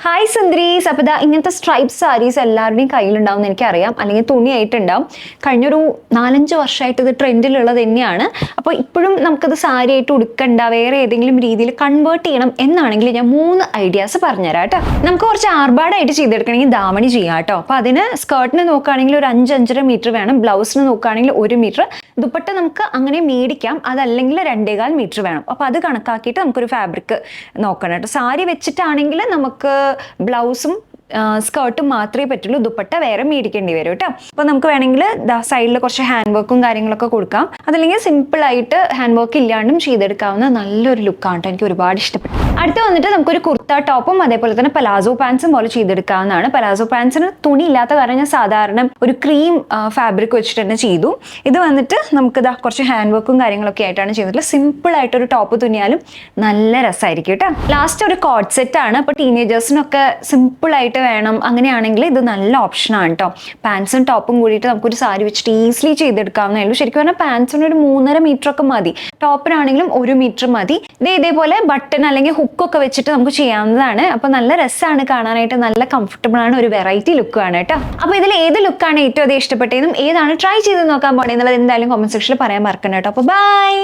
Hi സുന്ദരീസ്. അപ്പോൾ ഇതാ ഇങ്ങനത്തെ സ്ട്രൈപ്പ് സാരീസ് എല്ലാവരുടെയും കയ്യിലുണ്ടാവും എന്ന് എനിക്കറിയാം, അല്ലെങ്കിൽ തുണിയായിട്ടുണ്ടാവും. കഴിഞ്ഞൊരു 4-5 വർഷമായിട്ട് ഇത് ട്രെൻഡിലുള്ളത് തന്നെയാണ്. അപ്പോൾ ഇപ്പോഴും നമുക്കത് സാരി ആയിട്ട് ഉടുക്കണ്ട, വേറെ ഏതെങ്കിലും രീതിയിൽ കൺവേർട്ട് ചെയ്യണം എന്നാണെങ്കിൽ ഞാൻ 3 ഐഡിയാസ് പറഞ്ഞുതരാം കേട്ടോ. നമുക്ക് കുറച്ച് ആർഭാടായിട്ട് ചെയ്തെടുക്കണമെങ്കിൽ ദാമണി ചെയ്യാം കേട്ടോ. അപ്പോൾ അതിന് സ്കേർട്ടിന് നോക്കുകയാണെങ്കിൽ ഒരു 5-5.5 മീറ്റർ വേണം, ബ്ലൗസിന് നോക്കുകയാണെങ്കിൽ 1 മീറ്റർ, ദുപ്പട്ട നമുക്ക് അങ്ങനെ മേടിക്കാം, അതല്ലെങ്കിൽ 2.25 മീറ്റർ വേണം. അപ്പോൾ അത് കണക്കാക്കിയിട്ട് നമുക്കൊരു ഫാബ്രിക് നോക്കണം കേട്ടോ. സാരി വെച്ചിട്ടാണെങ്കിൽ നമുക്ക് ബ്ലൗസും സ്കേർട്ടും മാത്രമേ പറ്റുള്ളൂ, ദുപ്പട്ട വേറെ മേടിക്കേണ്ടി വരും കേട്ടോ. അപ്പോൾ നമുക്ക് വേണമെങ്കിൽ സൈഡിൽ കുറച്ച് ഹാൻഡ് വർക്കും കാര്യങ്ങളൊക്കെ കൊടുക്കാം, അതല്ലെങ്കിൽ സിമ്പിൾ ആയിട്ട് ഹാൻഡ് വർക്ക് ഇല്ലാണ്ടും ചെയ്തെടുക്കാവുന്ന നല്ലൊരു ലുക്കാണ് കേട്ടോ. എനിക്ക് ഒരുപാട് ഇഷ്ടപ്പെട്ടു. അടുത്ത് വന്നിട്ട് നമുക്കൊരു കുർത്ത ടോപ്പും അതേപോലെ തന്നെ പലാസോ പാൻസും പോലെ ചെയ്തെടുക്കാവുന്നതാണ്. പലാസോ പാൻസിന് തുണി ഇല്ലാത്ത കാരണം ഞാൻ സാധാരണ ഒരു ക്രീം ഫാബ്രിക് വെച്ചിട്ട് തന്നെ ചെയ്തു. ഇത് വന്നിട്ട് നമുക്ക് കുറച്ച് ഹാൻഡ് വർക്കും കാര്യങ്ങളൊക്കെ ആയിട്ടാണ് ചെയ്തിട്ടുള്ളത്. സിമ്പിൾ ആയിട്ടൊരു ടോപ്പ് തുന്നിയാലും നല്ല രസമായിരിക്കും കേട്ടോ. ലാസ്റ്റ് ഒരു കോഡ് സെറ്റ് ആണ്. അപ്പോൾ ടീനേജേഴ്സിനൊക്കെ സിമ്പിൾ ആയിട്ട് വേണം അങ്ങനെയാണെങ്കിൽ ഇത് നല്ല ഓപ്ഷനാണ് കേട്ടോ. പാൻസും ടോപ്പും കൂടിയിട്ട് നമുക്കൊരു സാരി വെച്ചിട്ട് ഈസിലി ചെയ്തെടുക്കാവുന്നേ ഉള്ളൂ. ശരിക്കും പറഞ്ഞാൽ പാൻസിന് ഒരു 3.5 മീറ്റർ ഒക്കെ മതി, ടോപ്പിനാണെങ്കിലും 1 മീറ്റർ മതി. ഇതേപോലെ ബട്ടൺ അല്ലെങ്കിൽ ഹുക്കൊക്കെ വെച്ചിട്ട് നമുക്ക് ചെയ്യാവുന്നതാണ്. അപ്പോൾ നല്ല രസമാണ് കാണാനായിട്ട്, നല്ല കംഫർട്ടബിൾ ആണ്, ഒരു വെറൈറ്റി ലുക്കാണ് കേട്ടോ. അപ്പോൾ ഇതിൽ ഏത് ലുക്കാണ് ഏറ്റവും അധികം ഇഷ്ടപ്പെട്ടതെന്നും ഏതാണ് ട്രൈ ചെയ്ത് നോക്കാൻ പോണെന്നുള്ളത് എന്തായാലും കമന്റ് സെക്ഷനിൽ പറയാൻ മറക്കണ്ട കേട്ടോ. അപ്പോൾ ബൈ.